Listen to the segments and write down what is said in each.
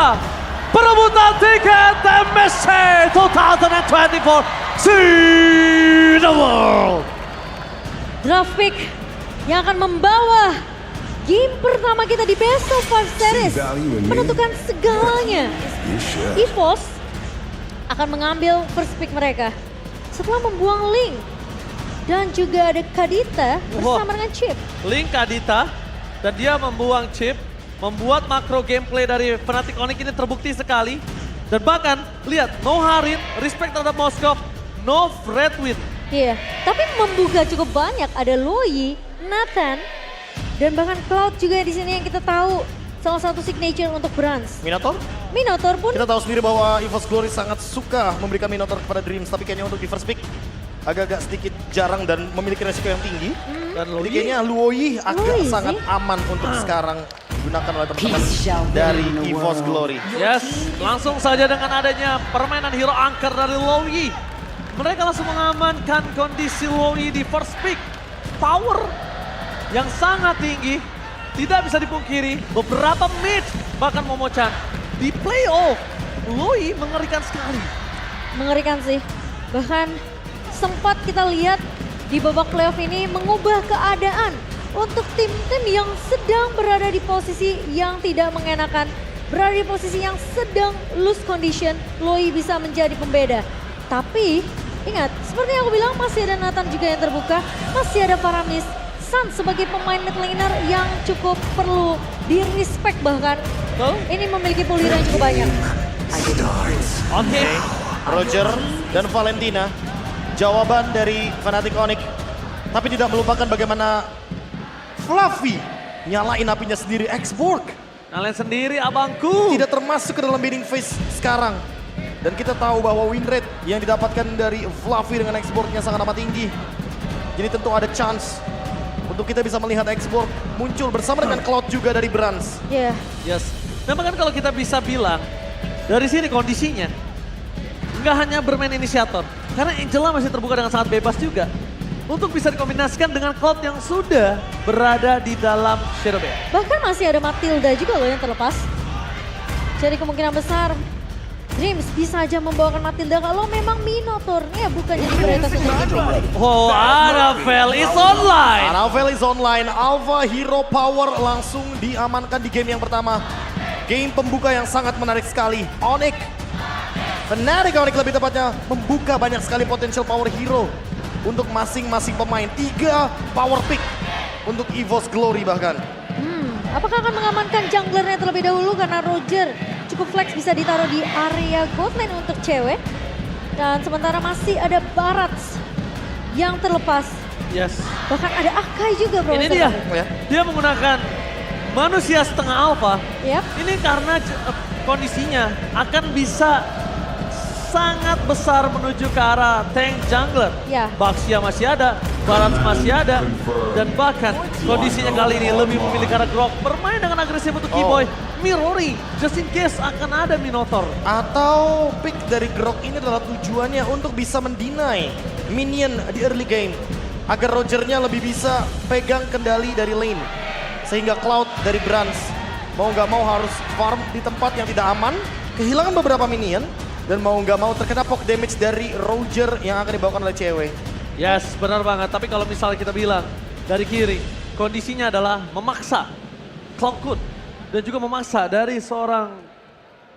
adalah perebutan tiket MSC 2024 See the World. Draft pick yang akan membawa game pertama kita di Best of 5 Series menentukan segalanya. EVOS akan mengambil first pick mereka setelah membuang Link dan juga ada Kadita bersama dengan Chip. Link Kadita dan dia membuang Chip, membuat makro gameplay dari Fnatic Onyx ini terbukti sekali. Dan bahkan lihat, no Harin, respect terhadap Moskov, no Redwin. Iya, tapi membuka cukup banyak. Ada Loi, Nathan, dan bahkan Cloud juga di sini yang kita tahu salah satu signature untuk Brans. Minotaur? Minotaur pun Kita tahu sendiri bahwa EVOS Glory sangat suka memberikan Minotaur kepada Dreams, tapi kayaknya untuk di first pick agak-agak sedikit jarang dan memiliki resiko yang tinggi. Dan Jadi kayaknya Luoyi agak Luoyi sangat sih. aman untuk sekarang digunakan oleh teman-teman dari EVOS Glory. Yes, langsung saja dengan adanya permainan hero angker dari Lowy. Mereka langsung mengamankan kondisi Lowy di first pick. Power yang sangat tinggi, tidak bisa dipungkiri. Beberapa mid, bahkan Momo-chan di playoff. Lowy mengerikan sekali. mengerikan sih. Bahkan sempat kita lihat di babak playoff ini mengubah keadaan untuk tim-tim yang sedang berada di posisi yang tidak mengenakan. Berada di posisi yang sedang loose condition, Loi bisa menjadi pembeda. Tapi ingat, seperti yang aku bilang masih ada Nathan juga yang terbuka, masih ada Paramis. Sun sebagai pemain mid laner yang cukup perlu di-respect bahkan. Betul? Ini memiliki puliran yang cukup banyak. Oke. Roger dan Valentina, jawaban dari Fnatic Onyx, tapi tidak melupakan bagaimana Fluffy nyalain apinya sendiri. X-Borg Kalian sendiri abangku. tidak termasuk ke dalam bidding phase sekarang. Dan kita tahu bahwa win rate yang didapatkan dari Fluffy dengan X-Borg-nya sangat amat tinggi. Jadi tentu ada chance untuk kita bisa melihat X-Borg muncul bersama dengan Cloud juga dari Brans. Ya, Yes. Nah bahkan kalau kita bisa bilang, dari sini kondisinya, nggak hanya bermain inisiator. Karena Angela masih terbuka dengan sangat bebas juga. Untuk bisa dikombinasikan dengan Cloud yang sudah berada di dalam Shadow Bear. bahkan masih ada Matilda juga loh yang terlepas. Jadi kemungkinan besar Dreams bisa aja membawakan Matilda kalau memang Minotaur-nya bukan jadi prioritas untuk itu. Oh, Annabelle is online. Annabelle is online, Alpha Hero Power langsung diamankan di game yang pertama. Game pembuka yang sangat menarik sekali. Onyx, Fnatic Onyx lebih tepatnya membuka banyak sekali potensial power hero untuk masing-masing pemain. 3 power pick untuk EVOS Glory bahkan. Apakah akan mengamankan junglernya terlebih dahulu karena Roger cukup flex bisa ditaruh di area gold lane untuk cewek. Dan sementara masih ada Barats yang terlepas. Yes. Bahkan ada Akai juga bro. Ini dia. Ya. Dia menggunakan manusia setengah alpha. Yap. Ini karena kondisinya akan bisa sangat besar menuju ke arah tank jungler. Ya. Baxia masih ada, Barats masih ada, dan bahkan kondisinya kali ini lebih memilih ke arah Grok. Bermain dengan agresif untuk Keyboy, mirroring, just in case akan ada Minotaur. Atau pick dari Grok ini adalah tujuannya untuk bisa mendinai minion di early game. Agar Rogernya lebih bisa pegang kendali dari lane. Sehingga Cloud dari Brans mau nggak mau harus farm di tempat yang tidak aman. Kehilangan beberapa minion. Dan mau nggak mau terkena poke damage dari Roger yang akan dibawakan oleh cewek. Yes, benar banget. Tapi kalau misalnya kita bilang dari kiri, kondisinya adalah memaksa Cloud dan juga memaksa dari seorang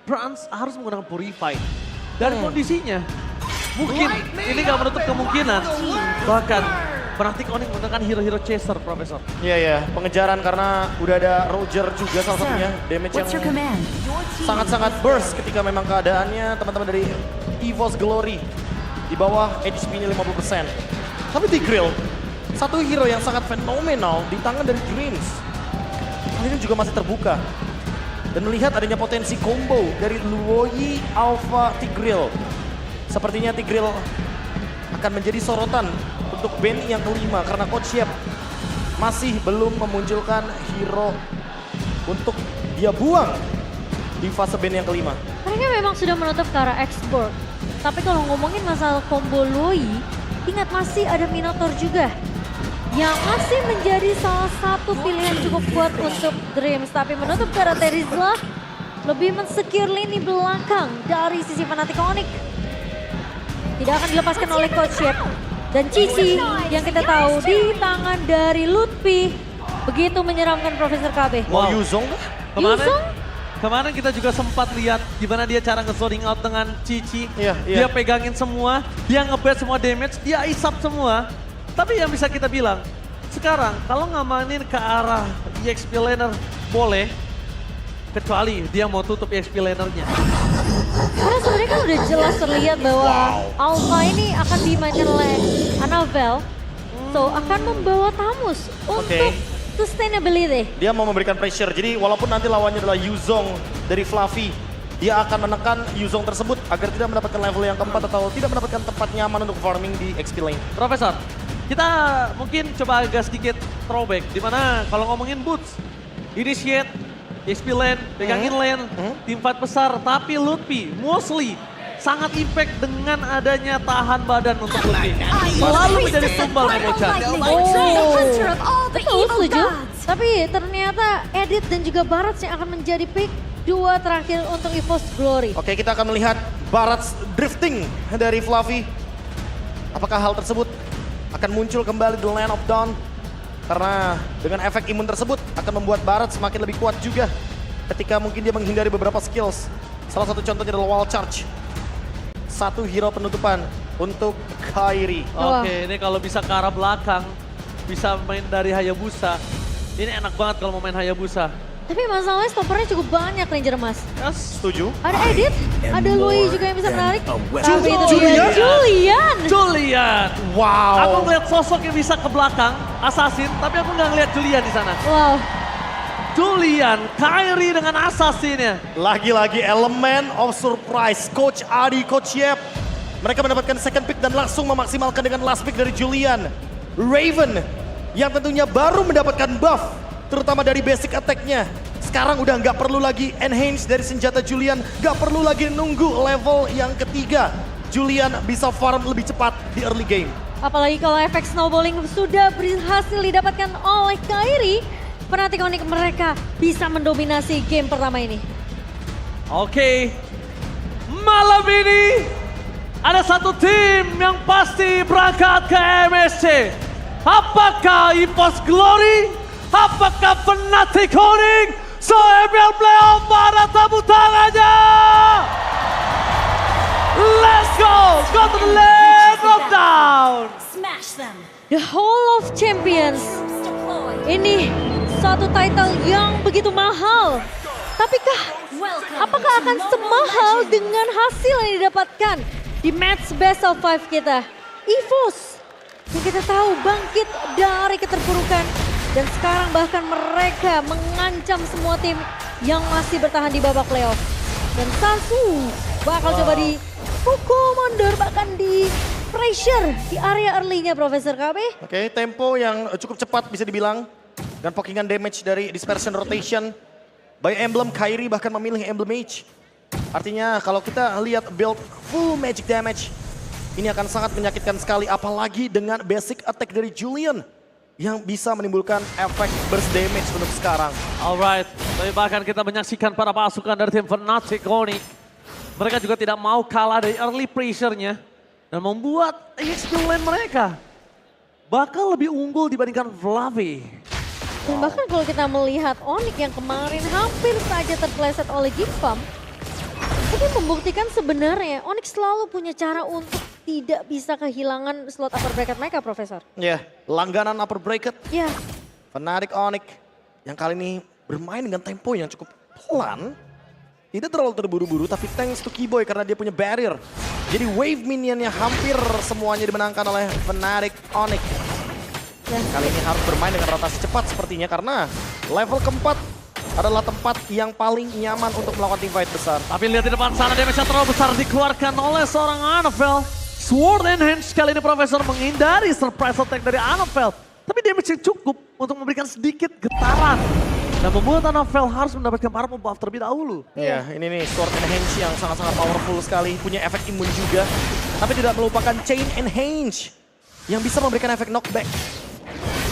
Brans harus menggunakan Purify. Dan kondisinya mungkin ini nggak menutup kemungkinan bahkan Fnatic Onyx menggunakan hero-hero chaser, Profesor. Iya ya, pengejaran karena udah ada Roger juga salah satunya. Damage yang sangat-sangat burst ketika memang keadaannya teman-teman dari EVOS Glory di bawah HP-nya 50%. Tapi Tigreal, satu hero yang sangat fenomenal di tangan dari Dreams. Kali ini juga masih terbuka. Dan melihat adanya potensi combo dari Luoyi Alpha Tigreal. Sepertinya Tigreal akan menjadi sorotan untuk band yang kelima karena Coach Yep masih belum memunculkan hero untuk dia buang di fase band yang kelima. Mereka memang sudah menutup ke arah export. Tapi kalau ngomongin masalah combo Loi, ingat masih ada Minotaur juga. Yang masih menjadi salah satu pilihan cukup kuat untuk Dreams. Tapi menutup ke arah Terizla, lebih mensecure lini belakang dari sisi Fnatic Onyx. Tidak akan dilepaskan oleh Coach Yep. Dan Cici yang kita tahu di tangan dari Lutfi begitu menyeramkan Profesor KB. Mau Yuzong kah? Yuzong? Kemarin kita juga sempat lihat gimana dia cara nge-zoning out dengan Cici. Iya, iya. Dia pegangin semua, dia nge-bait semua damage, dia isap semua. Tapi yang bisa kita bilang, sekarang kalau ngamanin ke arah EXP laner boleh, kecuali dia mau tutup EXP lanernya. Karena sebenarnya kan udah jelas terlihat bahwa Alpha ini akan dimainkan oleh Annabelle. So akan membawa Tamus untuk sustainability. Dia mau memberikan pressure, jadi walaupun nanti lawannya adalah Yuzong dari Fluffy, dia akan menekan Yuzong tersebut agar tidak mendapatkan level yang keempat atau tidak mendapatkan tempat nyaman untuk farming di XP lane. Profesor, kita mungkin coba agak sedikit throwback, dimana kalau ngomongin boots, initiate, XP lane, pegangin lane, team fight besar, tapi Lutfi mostly sangat impact dengan adanya tahan badan untuk Lutfi. Selalu menjadi tumbal Memo-chan. Betul, setuju. Tapi ternyata Edit dan juga Barats yang akan menjadi pick dua terakhir untuk EVOS Glory. Oke, kita akan melihat Barats drifting dari Fluffy. Apakah hal tersebut akan muncul kembali di Land of Dawn? Karena dengan efek imun tersebut akan membuat Barats semakin lebih kuat juga ketika mungkin dia menghindari beberapa skills. Salah satu contohnya adalah wall charge. Satu hero penutupan untuk Kairi. Oke, ini kalau bisa ke arah belakang, bisa main dari Hayabusa. Ini enak banget kalau mau main Hayabusa. Tapi masalahnya stoppernya cukup banyak Ranger Mas. Yes. Setuju? Ada Edit, ada Lui juga yang bisa menarik. Tapi itu Julian. dia Julian. Julian. Wow. Aku ngeliat sosok yang bisa ke belakang, Assassin, tapi aku nggak ngeliat Julian di sana. Wow. Julian, Kairi dengan Assassinnya. Lagi-lagi elemen of surprise. Coach Adi, Coach Yep. Mereka mendapatkan second pick dan langsung memaksimalkan dengan last pick dari Julian. Raven yang tentunya baru mendapatkan buff. Terutama dari basic attack-nya. Sekarang udah nggak perlu lagi enhance dari senjata Julian. Nggak perlu lagi nunggu level yang ketiga. Julian bisa farm lebih cepat di early game. Apalagi kalau efek snowballing sudah berhasil didapatkan oleh Kairi. Fnatic Onyx mereka bisa mendominasi game pertama ini. Oke, malam ini ada satu tim yang pasti berangkat ke MSC. Apakah EVOS Glory? Apakah Fnatic Onyx? So ML Playoff mana tepuk tangannya? Let's go to the land of down. Smash them. The Hall of Champions. Ini satu title yang begitu mahal. Tapikah apakah akan semahal dengan hasil yang didapatkan di match best of 5 kita? EVOS yang kita tahu bangkit dari keterpurukan dan sekarang bahkan mereka mengancam semua tim yang masih bertahan di babak playoff. Dan Sansu bakal coba dipukul mundur bahkan di pressure di area early-nya Profesor KB. Oke, tempo yang cukup cepat bisa dibilang. Dan pokingan damage dari dispersion rotation. By Emblem, Kairi bahkan memilih Emblem Mage. Artinya kalau kita lihat build full magic damage, ini akan sangat menyakitkan sekali. Apalagi dengan basic attack dari Julian yang bisa menimbulkan efek burst damage untuk sekarang. Alright, tapi bahkan kita menyaksikan para pasukan dari tim Fnatic Onyx. Mereka juga tidak mau kalah dari early pressure-nya. Dan membuat EXP lane mereka bakal lebih unggul dibandingkan Fluffy. Dan bahkan kalau kita melihat Onyx yang kemarin hampir saja terpleset oleh Gipam, ini membuktikan sebenarnya Onyx selalu punya cara untuk tidak bisa kehilangan slot upper bracket mereka, Profesor. Ya, langganan upper bracket. Ya, Fnatic Onyx yang kali ini bermain dengan tempo yang cukup pelan. Tidak terlalu terburu-buru, tapi thanks to Keyboy karena dia punya barrier. Jadi wave minionnya hampir semuanya dimenangkan oleh Fnatic Onyx. Kali ini harus bermain dengan rotasi cepat sepertinya karena level keempat adalah tempat yang paling nyaman untuk melakukan team fight besar. Tapi lihat di depan sana damage yang terlalu besar dikeluarkan oleh seorang Annabelle. Sword Enhance kali ini Profesor menghindari surprise attack dari Annabelle. Tapi damage yang cukup untuk memberikan sedikit getaran. Dan membuat Annabelle harus mendapatkan power buff terlebih dahulu. Iya, ini nih Sword Enhance yang sangat-sangat powerful sekali. Punya efek imun juga. Tapi tidak melupakan Chain Enhance yang bisa memberikan efek knockback.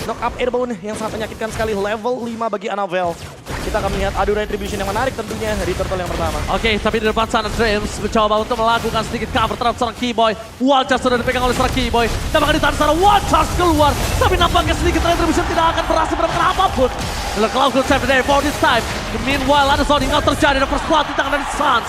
Knock up airborne yang sangat menyakitkan sekali, level 5 bagi Annabelle. kita akan melihat adu retribution yang menarik tentunya di turtle yang pertama. Oke, tapi di depan sana Dreams mencoba untuk melakukan sedikit cover terhadap seorang Keyboy. Wild Charge sudah dipegang oleh seorang Keyboy. Dan bahkan ditahan sana Wild Charge keluar. Tapi nampaknya sedikit retribution tidak akan berhasil mendapatkan apapun. Dan Cloud9 save the day for this time. Meanwhile ada zoning out terjadi. Dan first blood di tangan dari Suns.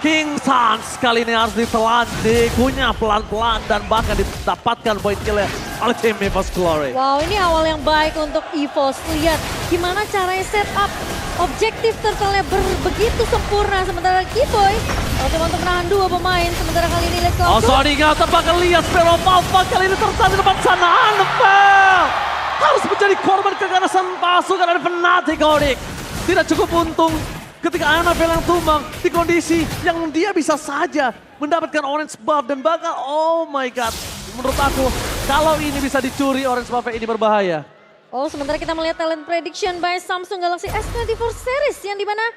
King Suns kali ini harus ditelan, dikunyah pelan-pelan dan bahkan didapatkan point kill oleh tim EVOS Glory. Wow, ini awal yang baik untuk EVOS. Lihat gimana caranya set up objektif turtle-nya begitu sempurna. Sementara Keyboy coba untuk menahan dua pemain. Sementara kali ini Let's Oh, Go. zoning out terbakar lihat Sparrow Malfa kali ini tertahan di depan sana. Anfel harus menjadi korban keganasan pasukan dari Fnatic Onyx. Tidak cukup untung ketika Anabel yang tumbang di kondisi yang dia bisa saja mendapatkan orange buff dan bahkan oh my god, menurut aku kalau ini bisa dicuri orange buff ini berbahaya. Oh, sementara kita melihat talent prediction by Samsung Galaxy S24 series yang dimana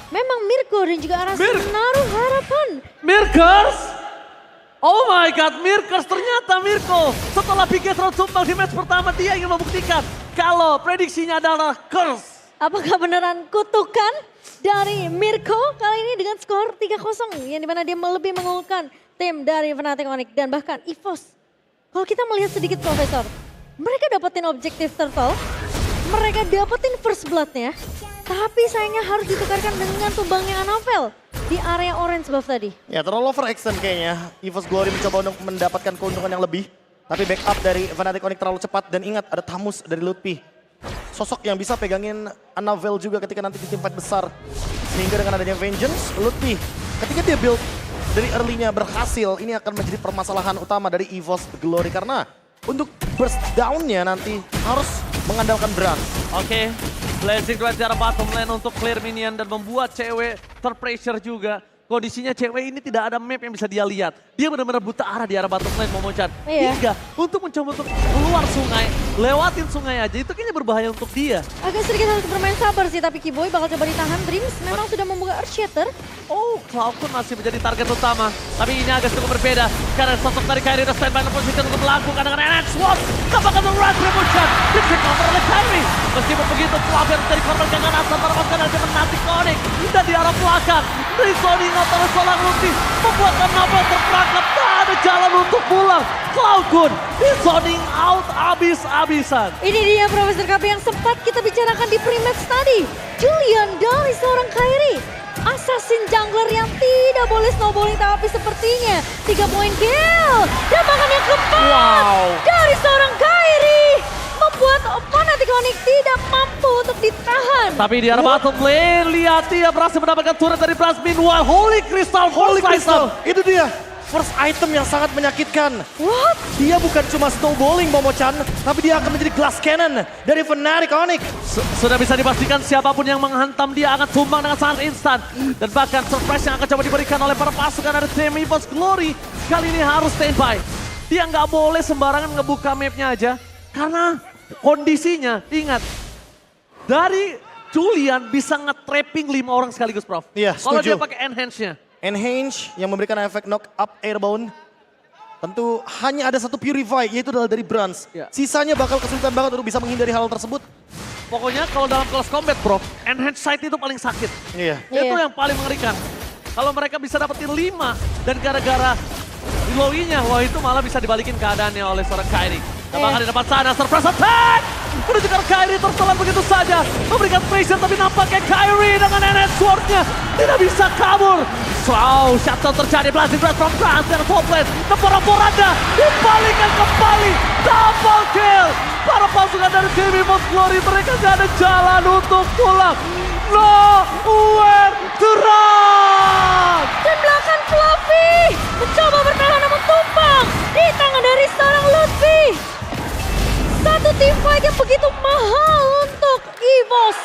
memang Mirko dan juga Arasa menaruh harapan. Mirkers? Oh my god, Mirkers ternyata Mirko setelah Pigetro tumbang di match pertama dia ingin membuktikan kalau prediksinya adalah curse. Apakah beneran kutukan dari Mirko kali ini dengan skor 3-0 yang dimana dia lebih mengunggulkan tim dari Fnatic Onyx dan bahkan EVOS. Kalau kita melihat sedikit Profesor, mereka dapetin objektif turtle, mereka dapetin first blood-nya, tapi sayangnya harus ditukarkan dengan tumbangnya Anabel di area orange buff tadi. Ya terlalu overextend kayaknya. EVOS Glory mencoba untuk mendapatkan keuntungan yang lebih. Tapi backup dari Fnatic Onyx terlalu cepat dan ingat ada Tamus dari Lutfi. Sosok yang bisa pegangin Anabel juga ketika nanti di tim fight besar. Sehingga dengan adanya Vengeance, Lutfi ketika dia build dari early-nya berhasil, ini akan menjadi permasalahan utama dari EVOS Glory. Karena untuk burst down-nya nanti harus mengandalkan Brand. Oke, Blazing Dwell di arah bottom lane untuk clear minion dan membuat cewek terpressure juga. Kondisinya cewek ini tidak ada map yang bisa dia lihat. Dia benar-benar buta arah di arah bottom lane Momochan. Iya. Hingga untuk mencoba untuk keluar sungai, lewatin sungai aja itu kayaknya berbahaya untuk dia. Agak sedikit harus bermain sabar sih, tapi Keyboy bakal coba ditahan. Dreams memang sudah membuka Earth Shatter. Oh, Cloud9 masih menjadi target utama. Tapi ini agak cukup berbeda. Karena sosok dari Kyrie udah standby dalam posisi untuk melakukan dengan NX Sword. Tampakkan The Red Revolution. Dicek cover oleh Kyrie. Meskipun begitu, Cloud9 menjadi korban keganasan para pasukan dari Fnatic Onyx. Dan di arah belakang, rezoning out oleh seorang Lutfi. Membuat Anabel terperangkap. Tak ada jalan untuk pulang. Cloud9 rezoning out abis-abisan. Ini dia Profesor KB yang sempat kita bicarakan di pre-match tadi. Julian dari seorang Kyrie. Assassin jungler yang tidak boleh snowballing, tapi sepertinya 3 poin kill. Dan bahkan yang keempat dari seorang Kyrie. Membuat Fnatic Onyx tidak mampu untuk ditahan. Tapi di arah bottom lane, lihat dia berhasil mendapatkan turret dari Blast. Meanwhile, Holy Crystal, Itu dia. First item yang sangat menyakitkan. What? Dia bukan cuma snowballing Momochan, tapi dia akan menjadi glass cannon dari Fnatic Onyx. Sudah bisa dipastikan siapapun yang menghantam dia akan tumbang dengan sangat instan. Dan bahkan surprise yang akan coba diberikan oleh para pasukan dari tim EVOS Glory kali ini harus standby. Dia nggak boleh sembarangan ngebuka mapnya aja. Karena kondisinya, ingat, dari Julian bisa nge-trapping 5 orang sekaligus, Prof. Iya, Kalau setuju. dia pakai enhance-nya. Enhance yang memberikan efek knock up airborne. Tentu hanya ada satu purify, yaitu adalah dari Brans. Ya. Sisanya bakal kesulitan banget untuk bisa menghindari hal tersebut. Pokoknya kalau dalam close combat, Prof, enhance sight itu paling sakit. Iya. Itu Iya. yang paling mengerikan. Kalau mereka bisa dapetin 5 dan gara-gara reloading-nya, wah itu malah bisa dibalikin keadaannya oleh seorang Kyrie. Dan bahkan di depan sana, surprise attack! Menunjukkan Kyrie tertelan begitu saja. Memberikan pressure, tapi nampaknya Kyrie dengan NS Sword-nya tidak bisa kabur. Wow, shutdown terjadi, blasting blast from France dan top lane. Tempora-poranda dibalikan kembali, double kill. Para pasukan dari tim EVOS Glory, mereka gak ada jalan untuk pulang. Nowhere to run! Dan belakang Fluffy mencoba bertahan namun tumpang di tangan dari seorang Lutfi. Satu tim fight yang begitu mahal untuk EVOS.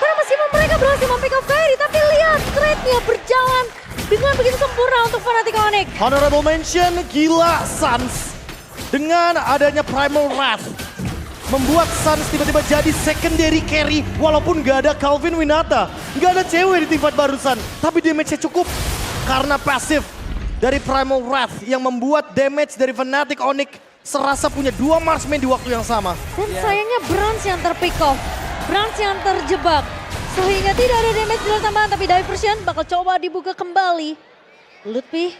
Karena meskipun mereka berhasil mempick up Kyrie, tapi lihat trade-nya berjalan dengan begitu sempurna untuk Fnatic Onyx. Honorable mention, gila Suns. Dengan adanya Primal Wrath. Membuat Suns tiba-tiba jadi secondary carry walaupun gak ada Calvin Winata. Gak ada cewek di tim fight barusan. Tapi damage-nya cukup karena pasif dari Primal Wrath yang membuat damage dari Fnatic Onyx serasa punya 2 marksman di waktu yang sama. Dan sayangnya Brans yang terpick off. Brans yang terjebak. Sehingga tidak ada damage dealer tambahan, tapi Diversion bakal coba dibuka kembali. Lutfi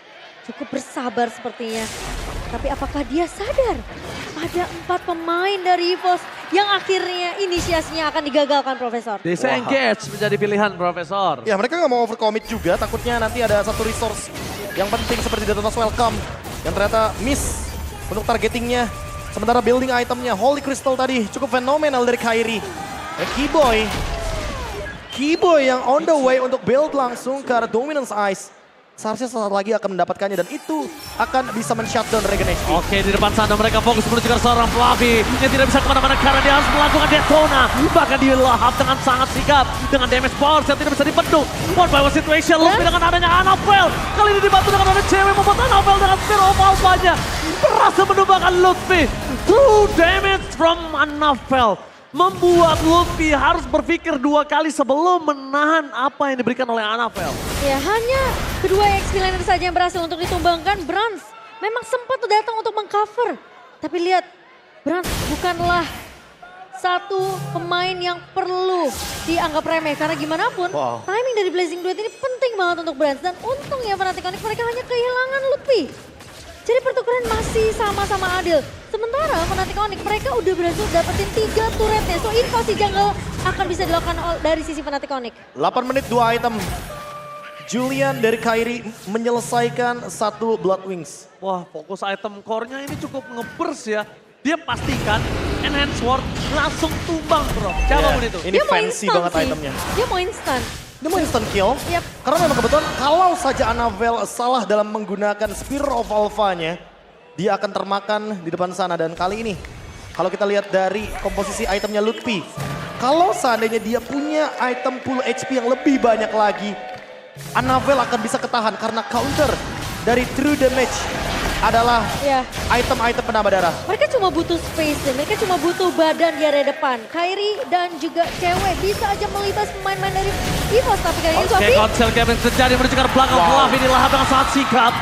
cukup bersabar sepertinya. Tapi apakah dia sadar? Ada 4 pemain dari EVOS yang akhirnya inisiasinya akan digagalkan, Profesor. Disengage menjadi pilihan, Profesor. Ya mereka nggak mau overcommit juga, takutnya nanti ada satu resource yang penting seperti Detona's Welcome. Yang ternyata miss untuk targetingnya. Sementara building itemnya, Holy Crystal tadi cukup fenomenal dari Kairi. Keyboy yang on the way untuk build langsung ke arah Dominance Ice. Seharusnya sesaat lagi akan mendapatkannya dan itu akan bisa men-shutdown Regen HP. Oke, di depan sana mereka fokus menuju ke seorang Fluffy yang tidak bisa kemana-mana karena dia harus melakukan Detona. Bahkan dilahap dengan sangat sigap dengan damage force yang tidak bisa dibendung. One by one situation, Lutfi dengan adanya Annabelle. Kali ini dibantu dengan ada cewek membuat Annabelle dengan Spear of Alpha-nya berhasil menumbangkan Lutfi. True damage from Annabelle membuat Lutfi harus berpikir 2 kali sebelum menahan apa yang diberikan oleh Annabelle. Ya, hanya kedua XP laner saja yang berhasil untuk ditumbangkan. Brans memang sempat datang untuk mengcover. Tapi lihat, Brans bukanlah satu pemain yang perlu dianggap remeh. Karena gimana pun, timing dari Blazing Duet ini penting banget untuk Brans. Dan untungnya Fnatic Onyx mereka hanya kehilangan Lutfi. Jadi pertukaran masih sama-sama adil. Sementara Fnatic Onyx mereka udah berhasil dapetin 3 turretnya. So invasi jungle akan bisa dilakukan dari sisi Fnatic Onyx. 8 menit 2 item. Julian dari Kairi menyelesaikan 1 Blood Wings. Wah, fokus item core-nya ini cukup nge-burst ya. Dia pastikan Enhance Ward langsung tumbang, bro. Siapapun itu. Ini fancy banget itemnya. Dia mau instan. Dia mau instant kill. Yep. Karena memang kebetulan kalau saja Annabelle salah dalam menggunakan Spear of Alpha-nya, dia akan termakan di depan sana. Dan kali ini, kalau kita lihat dari komposisi itemnya Lutfi, kalau seandainya dia punya item pool HP yang lebih banyak lagi, Annabelle akan bisa ketahan karena counter dari true damage adalah item-item penambah darah. Mereka cuma butuh space dan mereka cuma butuh badan di area depan. Kairi dan juga cewek bisa aja melibas pemain-pemain dari EVOS. Tapi kali ini Oke, Council Game terjadi menuju ke belakang. Fluffy dilahap dengan sangat sigap.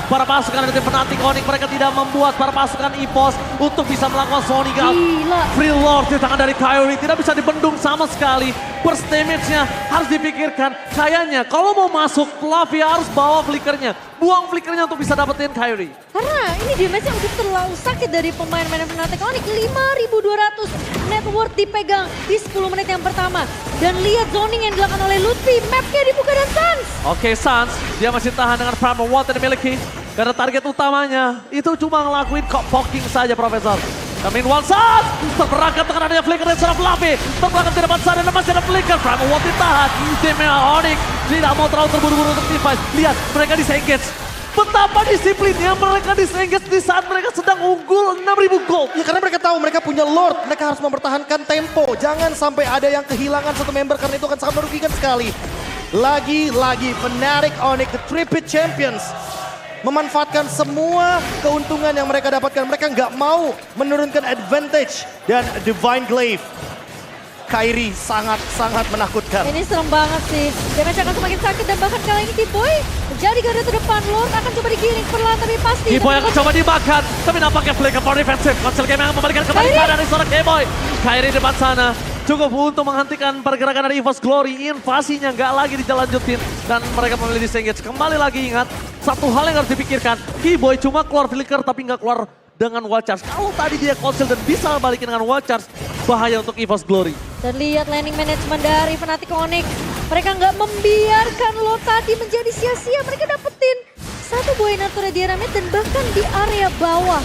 Para pasukan dari Fnatic Onyx mereka tidak membuat para pasukan EVOS untuk bisa melakukan Sonic Out. Gila. Free Lord di tangan dari Kairi tidak bisa dibendung sama sekali. Burst damage-nya harus dipikirkan. Kayaknya kalau mau masuk, Fluffy harus bawa flickernya. Buang flickernya untuk bisa dapetin Kairi. Karena ini damage-nya udah terlalu sakit dari pemain-pemain Fnatic Onyx. 5.200 net worth dipegang di 10 menit yang pertama. Dan lihat zoning yang dilakukan oleh Lutfi. Map-nya dibuka dan Sans. Oke, Sans, dia masih tahan dengan Primal Water yang dimiliki. Karena target utamanya itu cuma ngelakuin poking saja, Profesor. Kamin one shot, terperangkap dengan adanya flicker dari seorang Fluffy. Terperangkap di depan sana dan masih ada flicker. Primal Water ditahan. Tim Onyx tidak mau terlalu terburu-buru untuk device. Lihat, mereka disengage. Betapa disiplinnya mereka disengage di saat mereka sedang unggul 6.000 gold. Ya karena mereka tahu mereka punya Lord, mereka harus mempertahankan tempo. Jangan sampai ada yang kehilangan satu member karena itu akan sangat merugikan sekali. Lagi-lagi Fnatic Onyx, the Tripit Champions, memanfaatkan semua keuntungan yang mereka dapatkan. Mereka nggak mau menurunkan advantage dan Divine Glaive. Kairi sangat-sangat menakutkan. Ini serem banget sih. Damage akan semakin sakit dan bahkan kali ini Keyboy menjadi garda terdepan. Lord akan coba digiring perlahan tapi pasti. Keyboy akan coba dimakan, tapi nampaknya flicker for defensive. Council Game yang membalikan kembali keadaan dari seorang Keyboy. Kairi di depan sana cukup untuk menghentikan pergerakan dari EVOS Glory. Invasinya nggak lagi dilanjutin dan mereka memilih disengage. Kembali lagi ingat, satu hal yang harus dipikirkan. Keyboy cuma keluar flicker tapi nggak keluar dengan wall charge. Kalau tadi dia cancel dan bisa balikin dengan wall charge, bahaya untuk EVOS Glory. Dan lihat landing management dari Fnatic Onyx. Mereka nggak membiarkan lo tadi menjadi sia-sia. Mereka dapetin satu buah Natura di area mid dan bahkan di area bawah.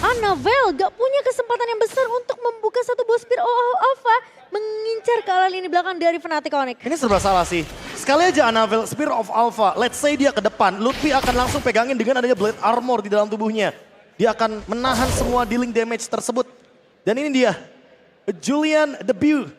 Annabelle gak punya kesempatan yang besar untuk membuka satu buah Spear Alpha. Mengincar ke arah lini belakang dari Fnatic Onyx. Ini serba salah sih. Sekali aja Annabelle Spear of Alpha, let's say dia ke depan, Lutfi akan langsung pegangin dengan adanya Blade Armor di dalam tubuhnya. Dia akan menahan semua dealing damage tersebut. Dan ini dia, Julian debut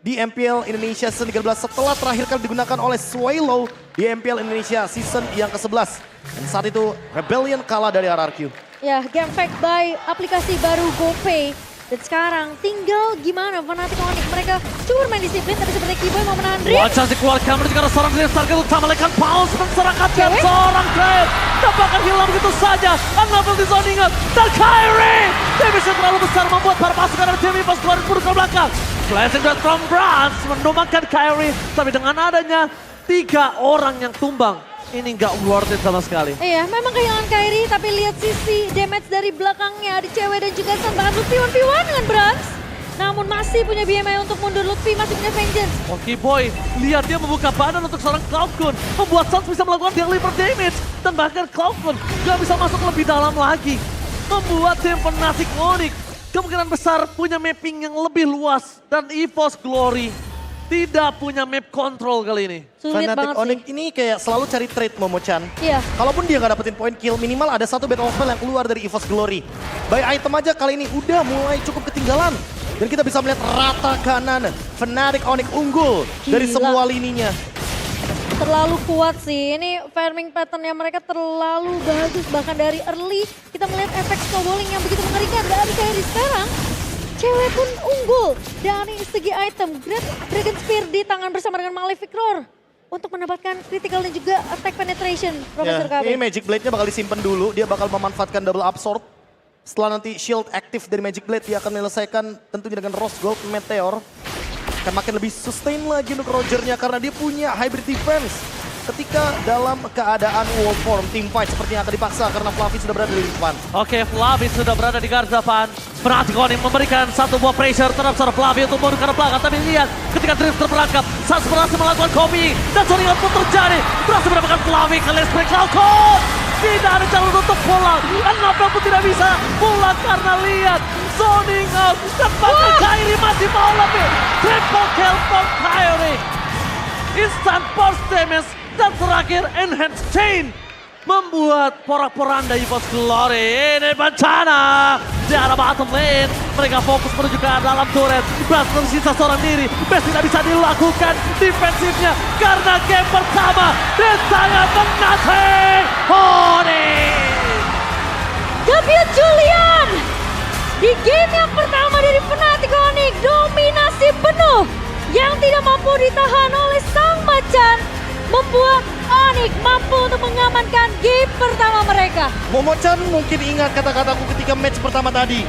di MPL Indonesia Season 13 setelah terakhir kali digunakan oleh Swallow di MPL Indonesia Season yang ke-11. Dan saat itu Rebellion kalah dari RRQ. Ya, game fact by aplikasi baru GoPay. Dan sekarang tinggal gimana Fnatic Onyx. Mereka cuma main disiplin tapi seperti Keyboy mau menahan Drake. Wajah dikeluarkan menuju ke seorang Drake. Target utama lekan Paus menserahkan dan seorang Drake. ditampakkan hilang begitu saja. Unravel di zoning up. Dan Kyrie. Damage yang terlalu besar membuat para pasukan dari tim EVOS keluar ke belakang. Flashing shot from Brans mendomakan Kyrie. Tapi dengan adanya 3 orang yang tumbang, ini nggak worth it sama sekali. Iya, memang kehilangan Kyrie, tapi lihat sisi damage dari belakangnya. Ada cewek dan juga Sun, bahkan Lutfi 1v1 dengan Brans. Namun masih punya BMI untuk mundur, Lutfi masih punya Vengeance. Oke boy, lihat dia membuka badan untuk seorang Cloudgun. Membuat Suns bisa melakukan deliver damage. Dan bahkan Cloudgun nggak bisa masuk lebih dalam lagi. Membuat tim Fnatic Onyx kemungkinan besar punya mapping yang lebih luas. Dan EVOS Glory tidak punya map control kali ini. Sulit Fnatic banget Onyx sih. ini kayak selalu cari trade Momo-chan. Iya. Kalaupun dia nggak dapetin point kill, minimal ada satu battle spell yang keluar dari EVOS Glory. By item aja kali ini udah mulai cukup ketinggalan. Dan kita bisa melihat rata kanan Fnatic Onyx unggul dari Gila. semua lininya. Terlalu kuat sih, ini farming patternnya mereka terlalu bagus. Bahkan dari early kita melihat efek snowballing yang begitu mengerikan. Dari Kyrie sekarang, cewek pun unggul. Dari segi item, Great Dragon Spear di tangan bersama dengan Malefic Roar. Untuk mendapatkan critical dan juga attack penetration, Profesor Ya, KB. ini Magic Blade-nya bakal disimpan dulu, dia bakal memanfaatkan double absorb. Setelah nanti shield aktif dari Magic Blade, dia akan menyelesaikan tentunya dengan Rose Gold Meteor. Akan makin lebih sustain lagi untuk Rogernya karena dia punya hybrid defense. Ketika dalam keadaan world form, team fight seperti yang akan dipaksa karena Fluffy sudah berada di depan. Oke, Flavi sudah berada di garis depan. Fnatic Onyx memberikan satu buah pressure terhadap seorang Flavi untuk mundur ke belakang. Tapi lihat ketika Drift terperangkap, Suns berhasil melakukan copying. Dan soringan pun terjadi. Berhasil mendapatkan Flavi ke Let's Break Cloudgun. Tidak ada jalur untuk pulang. Unravel pun tidak bisa pulang karena lihat zoning out. Dan bahkan Kyrie masih mau lebih. Triple kill from Kyrie. Instant burst damage. Dan terakhir Enhanced Chain. Membuat porak-poranda EVOS Glory. Ini bencana. Di arah bottom lane. Mereka fokus menuju ke dalam turret. Brans tersisa seorang diri. Best tidak bisa dilakukan defensifnya. Karena game pertama di tangan Fnatic Onyx. Davion Julian di game yang pertama dari Fnatic Onyx, dominasi penuh yang tidak mampu ditahan oleh sang macan membuat Onyx mampu untuk mengamankan game pertama mereka. Momo-chan mungkin ingat kata-kataku ketika match pertama tadi.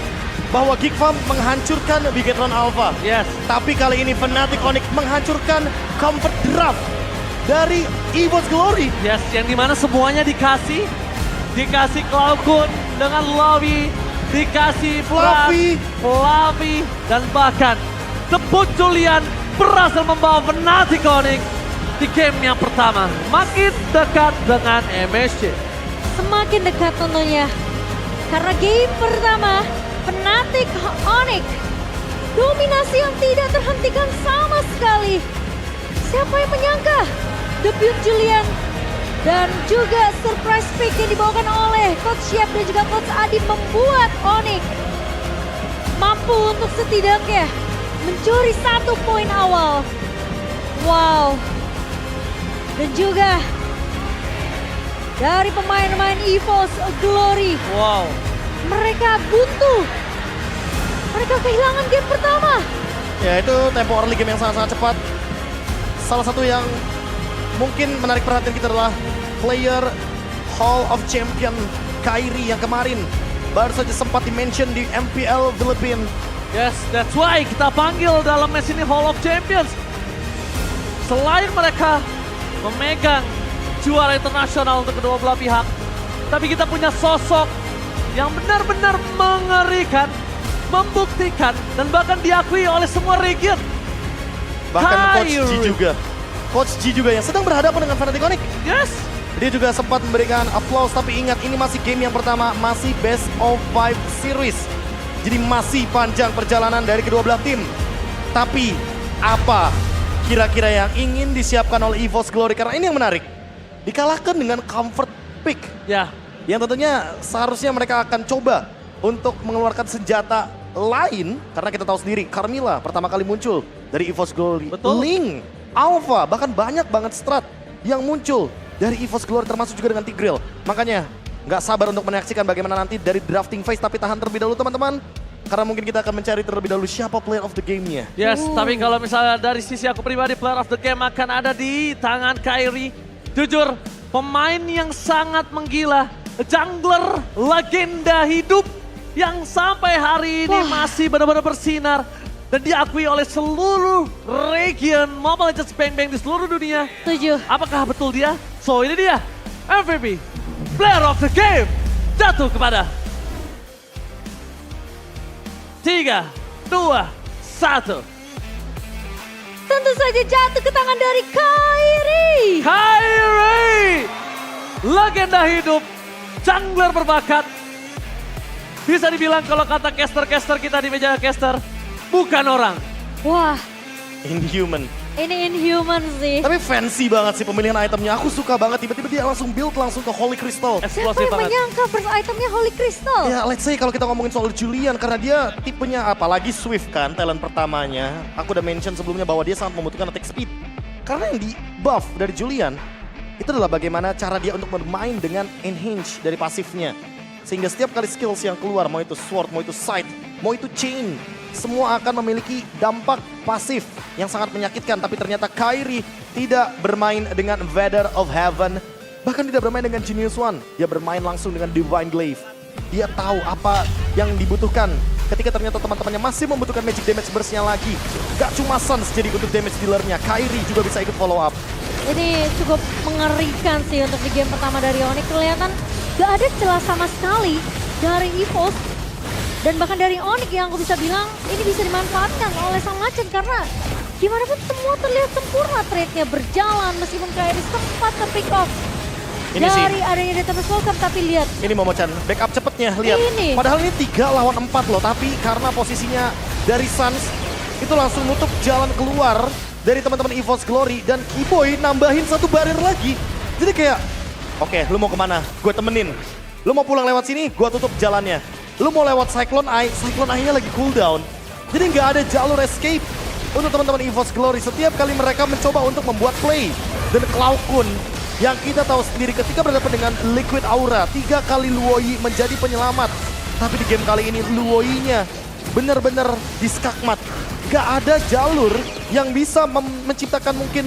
Bahwa Geek Farm menghancurkan Bigetron Alpha. Yes. Tapi kali ini Fnatic Onyx menghancurkan Comfort Draft dari EVOS Glory. Yes, yang dimana semuanya dikasih Cloudgun dengan Lawi, dikasih Fluffy, dan bahkan debut Julian berhasil membawa Fnatic Onyx di game yang pertama. Makin dekat dengan MSC. Semakin dekat tentunya. Karena game pertama Fnatic Onyx dominasi yang tidak terhentikan sama sekali. Siapa yang menyangka debut Julian dan juga surprise pick yang dibawakan oleh Coach Chef dan juga Coach Adi membuat Onyx mampu untuk setidaknya mencuri 1 poin awal. Wow. Dan juga dari pemain-pemain EVOS Glory, Wow. mereka buntu. Mereka kehilangan game pertama. Ya itu tempo early game yang sangat-sangat cepat. Salah satu yang mungkin menarik perhatian kita adalah player Hall of Champion Kyrie yang kemarin baru saja sempat di-mention di MPL Philippines. Yes, that's why kita panggil dalam match ini Hall of Champions. Selain mereka memegang juara internasional untuk kedua belah pihak, tapi kita punya sosok yang benar-benar mengerikan, membuktikan, dan bahkan diakui oleh semua region. Bahkan Coach G Kyrie. juga. Coach G juga yang sedang berhadapan dengan Fnatic Onyx. Yes, Dia juga sempat memberikan applause, tapi ingat ini masih game yang pertama, masih best of 5 series. Jadi masih panjang perjalanan dari kedua belah tim. Tapi apa kira-kira yang ingin disiapkan oleh EVOS Glory? Karena ini yang menarik. Dikalahkan dengan comfort pick. ya. Yang tentunya seharusnya mereka akan coba untuk mengeluarkan senjata lain. Karena kita tahu sendiri, Carmilla pertama kali muncul dari EVOS Glory. Betul. Link, Alpha, bahkan banyak banget strat yang muncul dari EVOS Glory termasuk juga dengan Tigreal. Makanya nggak sabar untuk menyaksikan bagaimana nanti dari drafting phase. Tapi tahan terlebih dahulu teman-teman. Karena mungkin kita akan mencari terlebih dahulu siapa player of the game-nya. Yes, tapi kalau misalnya dari sisi aku pribadi, player of the game akan ada di tangan Kyrie. Jujur, pemain yang sangat menggila, jungler legenda hidup yang sampai hari ini masih benar-benar bersinar dan diakui oleh seluruh region Mobile Legends Bang Bang di seluruh dunia. Setuju. Apakah betul dia? So ini dia MVP Player of the Game jatuh kepada 3, 2, 1. Tentu saja jatuh ke tangan dari Kairi. Kairi, legenda hidup, jungler berbakat. Bisa dibilang kalau kata caster-caster kita di meja caster, bukan orang. Wah, Inhuman. ini inhuman sih. Tapi fancy banget sih pemilihan itemnya. Aku suka banget, tiba-tiba dia langsung build langsung ke Holy Crystal. Siapa Eksplosif yang banget. menyangka first itemnya Holy Crystal? Ya let's say kalau kita ngomongin soal Julian, karena dia tipenya apalagi Swift kan, talent pertamanya. Aku udah mention sebelumnya bahwa dia sangat membutuhkan attack speed. Karena yang di buff dari Julian, itu adalah bagaimana cara dia untuk bermain dengan enhance dari pasifnya. Sehingga setiap kali skills yang keluar, mau itu sword, mau itu sight, mau itu chain, semua akan memiliki dampak pasif yang sangat menyakitkan. Tapi ternyata Kairi tidak bermain dengan Vader of Heaven. Bahkan tidak bermain dengan Genius One. Dia bermain langsung dengan Divine Glaive. Dia tahu apa yang dibutuhkan. Ketika ternyata teman-temannya masih membutuhkan magic damage burst-nya lagi. Gak cuma Suns jadi untuk damage dealer-nya. Kairi juga bisa ikut follow up. Ini cukup mengerikan sih untuk di game pertama dari Onyx. Kelihatan gak ada celah sama sekali dari EVOS. Dan bahkan dari Onyx yang aku bisa bilang ini bisa dimanfaatkan oleh Sang Macan. Karena gimana pun semua terlihat sempurna trade-nya berjalan. Meskipun Kairi sempat ke pick off Ini sih. dari adanya Database Welcome. Tapi lihat, Ini Momochan, backup cepetnya, lihat. Ini. Padahal ini 3 lawan 4 loh, tapi karena posisinya dari Suns, itu langsung nutup jalan keluar dari teman-teman EVOS Glory. Dan Keyboy nambahin 1 barir lagi. Jadi kayak, oke, lu mau kemana? Gue temenin. Lu mau pulang lewat sini, gue tutup jalannya. Lu mau lewat Cyclone Eye-nya lagi cooldown. Jadi nggak ada jalur escape untuk teman-teman EVOS Glory. Setiap kali mereka mencoba untuk membuat play. Dan Cloud Kun yang kita tahu sendiri ketika berhadapan dengan Liquid Aura, 3 kali Luoyi menjadi penyelamat. Tapi di game kali ini Luoyi-nya benar-benar diskakmat. Gak ada jalur yang bisa menciptakan mungkin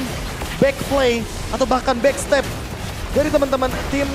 backplay atau bahkan backstep dari teman-teman tim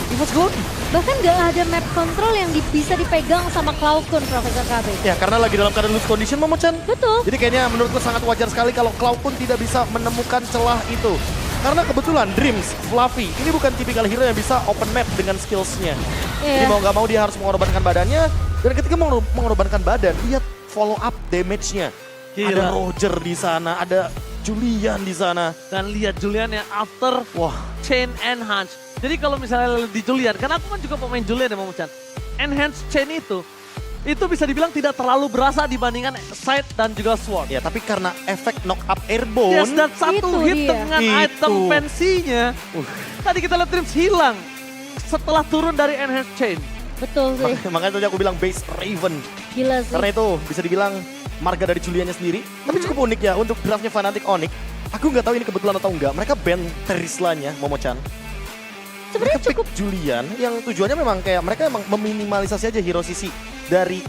EVOS Glory. bahkan gak ada map control yang bisa dipegang sama Cloud-Kun, Profesor KB. Ya karena lagi dalam keadaan loose condition Momochan. Betul. Jadi kayaknya menurutku sangat wajar sekali kalau Cloud pun tidak bisa menemukan celah itu. Karena kebetulan Dreams, Fluffy, ini bukan tipikal hero yang bisa open map dengan skillsnya. Jadi Iya. mau nggak mau dia harus mengorbankan badannya. Dan ketika mengorbankan badan, lihat follow up damage-nya. Gila. Ada Roger di sana, ada Julian di sana. Dan lihat Julian yang after chain enhance. Jadi kalau misalnya di Julian, karena aku kan juga pemain Julian ya Momochan. Enhance chain itu bisa dibilang tidak terlalu berasa dibandingkan side dan juga sword. Ya tapi karena efek knock up airborne. Yes, dan satu Itu hit dia. dengan Itu. item fancy-nya. Tadi kita lihat Dreams hilang setelah turun dari enhance chain. Betul sih. Makanya tadi aku bilang base Raven. Gila sih. Karena itu bisa dibilang marga dari Juliannya sendiri. Tapi cukup unik ya untuk draftnya Fnatic Onyx. Aku nggak tahu ini kebetulan atau enggak. Mereka ban Terisla-nya, Momochan. Sebenarnya Mereka pick cukup Julian yang tujuannya memang kayak mereka emang meminimalisasi aja hero sisi dari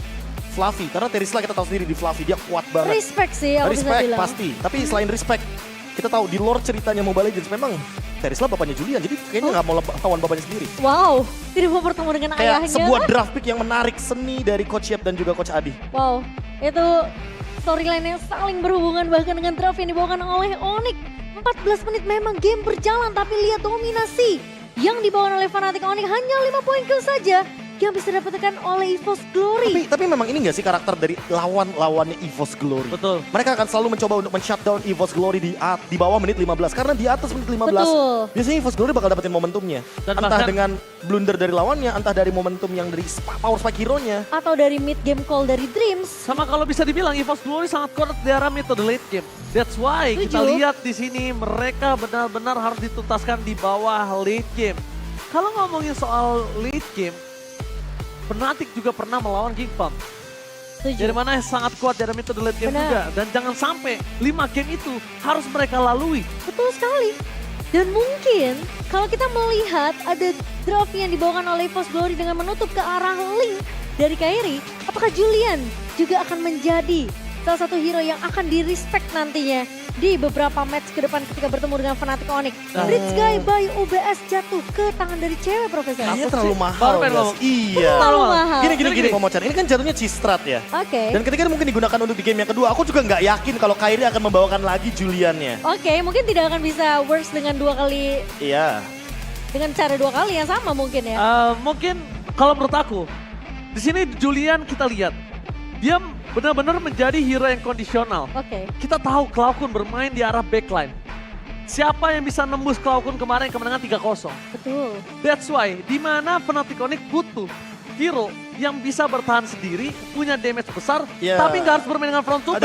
Fluffy. Karena Terisla kita tahu sendiri di Fluffy dia kuat banget. respect sih aku bisa Respect bilang. pasti. Tapi selain respect, kita tahu di lore ceritanya Mobile Legends memang Terisla bapaknya Julian. Jadi kayaknya nggak mau lawan bapaknya sendiri. Wow, tidak mau bertemu dengan Kayak ayahnya. sebuah draft pick yang menarik seni dari Coach Yep dan juga Coach Adi. Wow, itu storyline yang saling berhubungan bahkan dengan draft yang dibawakan oleh Onyx. 14 menit memang game berjalan tapi lihat dominasi yang dibawakan oleh Fnatic Onyx hanya 5 poin kill saja yang bisa didapatkan oleh EVOS Glory. Tapi memang ini gak sih karakter dari lawan-lawannya EVOS Glory? Betul. Mereka akan selalu mencoba untuk men-shutdown EVOS Glory di bawah menit 15. Karena di atas menit 15, Betul. biasanya EVOS Glory bakal dapetin momentumnya. Dan entah bahkan- dengan blunder dari lawannya, entah dari momentum yang dari power spike hero-nya. Atau dari mid game call dari Dreams. Sama kalau bisa dibilang EVOS Glory sangat kuat di arah mid to the late game. That's why kita Setuju. lihat di sini mereka benar-benar harus dituntaskan di bawah late game. Kalau ngomongin soal late game, Fnatic juga pernah melawan King Palm. Setuju. Dari mana sangat kuat dari mid to the late game Benar. juga. Dan jangan sampai 5 game itu harus mereka lalui. Betul sekali. Dan mungkin kalau kita melihat ada draft yang dibawakan oleh EVOS Glory dengan menutup ke arah link dari Kairi, apakah Julian juga akan menjadi salah satu hero yang akan di-respect nantinya di beberapa match ke depan ketika bertemu dengan Fnatic Onyx. Rich Guy by UBS jatuh ke tangan dari cewek, Profesor. Kayaknya Aku terlalu sih mahal, baru pengen guys. ngomong. Iya. Terlalu mahal. Gini, Pomocan. Ini kan jatuhnya Cistrat ya. Oke. Dan ketika mungkin digunakan untuk di game yang kedua, aku juga nggak yakin kalau Kairi akan membawakan lagi Juliannya. Oke, mungkin tidak akan bisa works dengan dua kali, Iya. dengan cara dua kali yang sama mungkin ya. Mungkin kalau menurut aku, di sini Julian kita lihat, dia benar-benar menjadi hero yang kondisional. Oke. Kita tahu Cloud9 bermain di arah backline. Siapa yang bisa nembus Cloud9 kemarin kemenangan 3-0? Betul. That's why di mana Fnatic Onyx butuh hero yang bisa bertahan sendiri, punya damage besar, Ya. tapi nggak harus bermain dengan front to back.